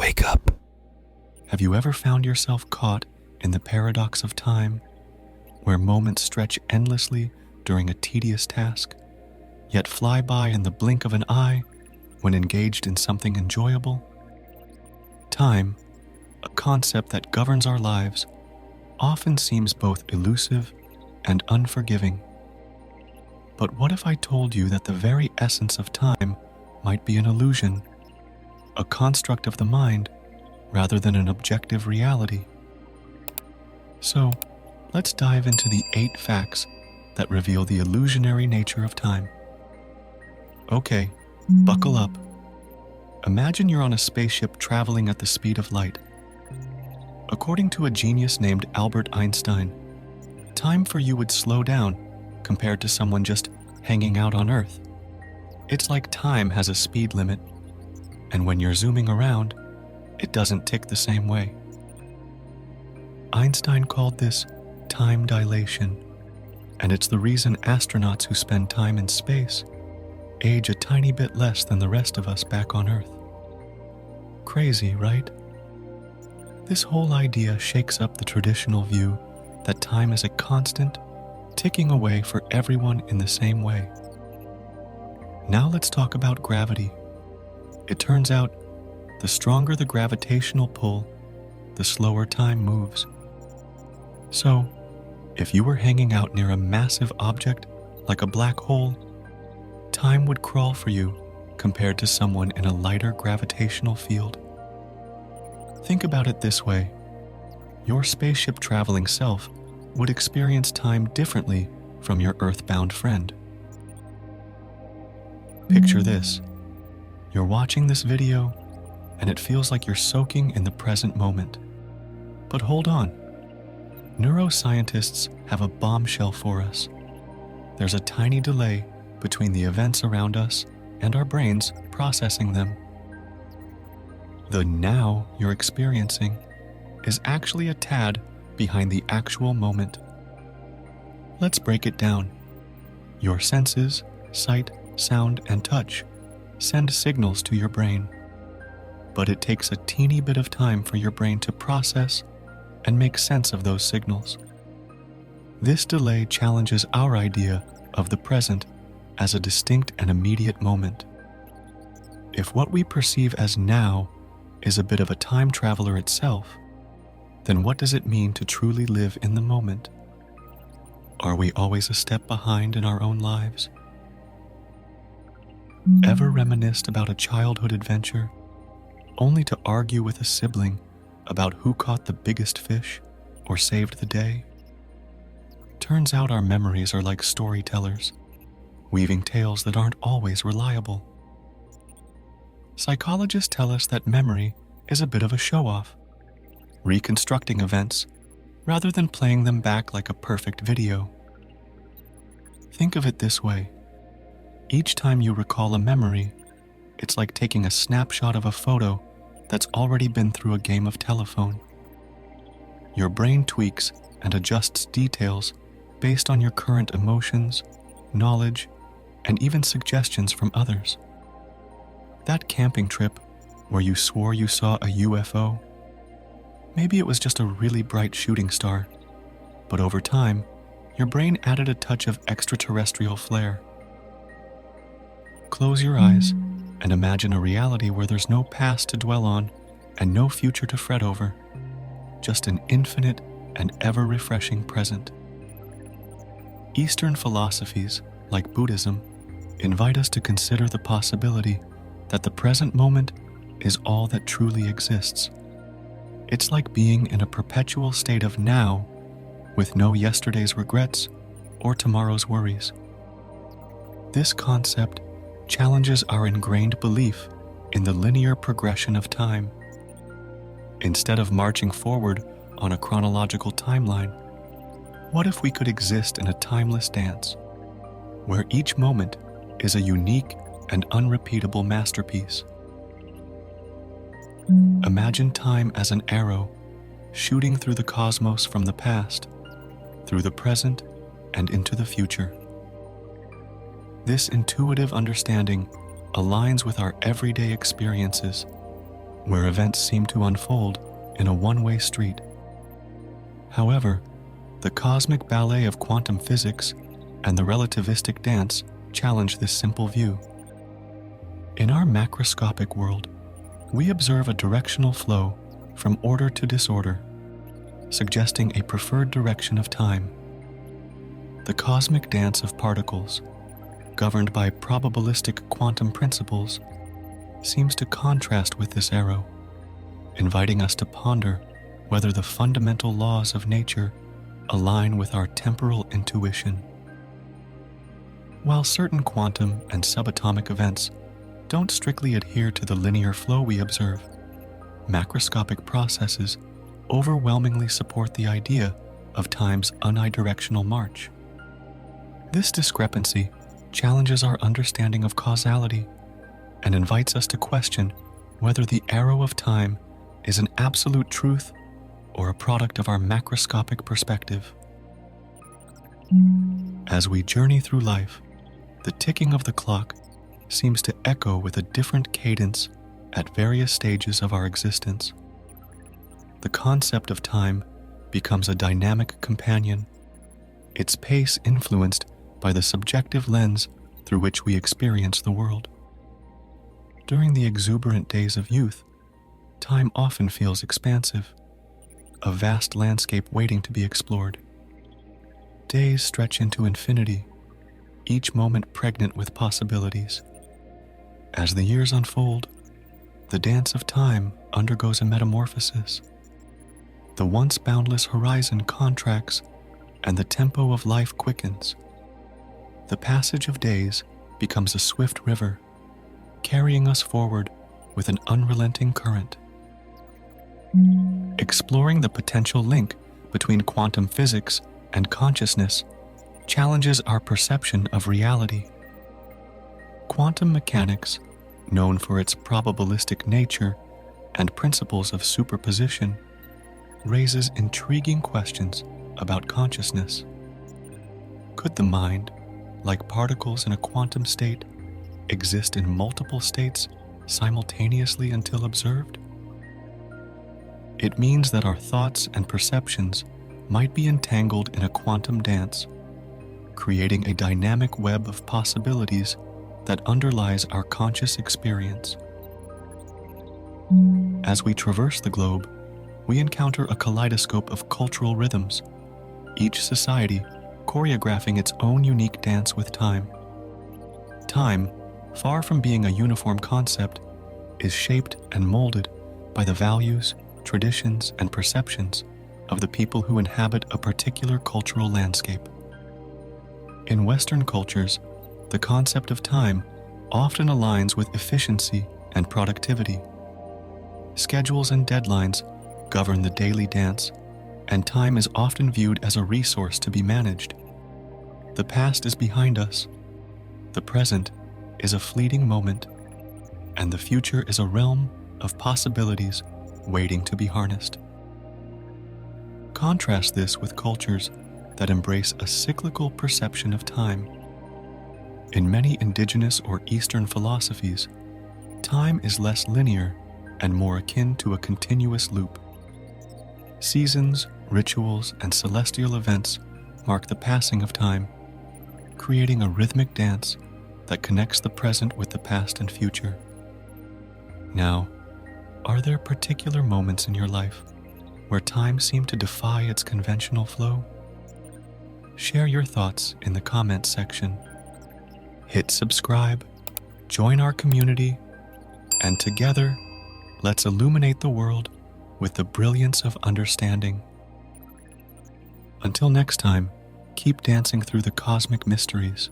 Wake up. Have you ever found yourself caught in the paradox of time, where moments stretch endlessly during a tedious task, yet fly by in the blink of an eye when engaged in something enjoyable? Time, a concept that governs our lives, often seems both elusive and unforgiving. But what if I told you that the very essence of time might be an illusion, a construct of the mind rather than an objective reality? So, let's dive into the 8 facts that reveal the illusionary nature of time. Okay, buckle up. Imagine you're on a spaceship traveling at the speed of light. According to a genius named Albert Einstein, time for you would slow down compared to someone just hanging out on Earth. It's like time has a speed limit, and when you're zooming around, it doesn't tick the same way. Einstein called this time dilation, and it's the reason astronauts who spend time in space age a tiny bit less than the rest of us back on Earth. Crazy, right? This whole idea shakes up the traditional view that time is a constant, ticking away for everyone in the same way. Now let's talk about gravity. It turns out, the stronger the gravitational pull, the slower time moves. So, if you were hanging out near a massive object like a black hole, time would crawl for you compared to someone in a lighter gravitational field. Think about it this way. Your spaceship traveling self would experience time differently from your earthbound friend. Picture this. You're watching this video, and it feels like you're soaking in the present moment. But hold on. Neuroscientists have a bombshell for us. There's a tiny delay between the events around us and our brains processing them. The now you're experiencing is actually a tad behind the actual moment. Let's break it down. Your senses, sight, sound, and touch, send signals to your brain. But it takes a teeny bit of time for your brain to process and make sense of those signals. This delay challenges our idea of the present as a distinct and immediate moment. If what we perceive as now is a bit of a time traveler itself, then what does it mean to truly live in the moment? Are we always a step behind in our own lives? Ever reminisced about a childhood adventure, only to argue with a sibling about who caught the biggest fish or saved the day? Turns out our memories are like storytellers, weaving tales that aren't always reliable. Psychologists tell us that memory is a bit of a show-off, reconstructing events rather than playing them back like a perfect video. Think of it this way. Each time you recall a memory, it's like taking a snapshot of a photo that's already been through a game of telephone. Your brain tweaks and adjusts details based on your current emotions, knowledge, and even suggestions from others. That camping trip where you swore you saw a UFO, maybe it was just a really bright shooting star, but over time, your brain added a touch of extraterrestrial flair. Close your eyes and imagine a reality where there's no past to dwell on and no future to fret over, just an infinite and ever-refreshing present. Eastern philosophies, like Buddhism, invite us to consider the possibility that the present moment is all that truly exists. It's like being in a perpetual state of now, with no yesterday's regrets or tomorrow's worries. This concept challenges our ingrained belief in the linear progression of time. Instead of marching forward on a chronological timeline, what if we could exist in a timeless dance, where each moment is a unique and unrepeatable masterpiece? Imagine time as an arrow shooting through the cosmos from the past, through the present, and into the future. This intuitive understanding aligns with our everyday experiences, where events seem to unfold in a one-way street. However, the cosmic ballet of quantum physics and the relativistic dance challenge this simple view. In our macroscopic world, we observe a directional flow from order to disorder, suggesting a preferred direction of time. The cosmic dance of particles, governed by probabilistic quantum principles, seems to contrast with this arrow, inviting us to ponder whether the fundamental laws of nature align with our temporal intuition. While certain quantum and subatomic events don't strictly adhere to the linear flow we observe, macroscopic processes overwhelmingly support the idea of time's unidirectional march. This discrepancy challenges our understanding of causality and invites us to question whether the arrow of time is an absolute truth or a product of our macroscopic perspective. As we journey through life, the ticking of the clock seems to echo with a different cadence at various stages of our existence. The concept of time becomes a dynamic companion, its pace influenced by the subjective lens through which we experience the world. During the exuberant days of youth, time often feels expansive, a vast landscape waiting to be explored. Days stretch into infinity, each moment pregnant with possibilities. As the years unfold, the dance of time undergoes a metamorphosis. The once boundless horizon contracts, and the tempo of life quickens. The passage of days becomes a swift river, carrying us forward with an unrelenting current. Exploring the potential link between quantum physics and consciousness challenges our perception of reality. Quantum mechanics, known for its probabilistic nature and principles of superposition, raises intriguing questions about consciousness. Could the mind, like particles in a quantum state, exist in multiple states simultaneously until observed? It means that our thoughts and perceptions might be entangled in a quantum dance, creating a dynamic web of possibilities that underlies our conscious experience. As we traverse the globe, we encounter a kaleidoscope of cultural rhythms, each society choreographing its own unique dance with time. Time, far from being a uniform concept, is shaped and molded by the values, traditions, and perceptions of the people who inhabit a particular cultural landscape. In Western cultures, the concept of time often aligns with efficiency and productivity. Schedules and deadlines govern the daily dance, and time is often viewed as a resource to be managed. The past is behind us, the present is a fleeting moment, and the future is a realm of possibilities waiting to be harnessed. Contrast this with cultures that embrace a cyclical perception of time. In many indigenous or Eastern philosophies, time is less linear and more akin to a continuous loop. Seasons, rituals, and celestial events mark the passing of time, creating a rhythmic dance that connects the present with the past and future. Now, are there particular moments in your life where time seemed to defy its conventional flow? Share your thoughts in the comments section. Hit subscribe, join our community, and together, let's illuminate the world with the brilliance of understanding. Until next time, keep dancing through the cosmic mysteries.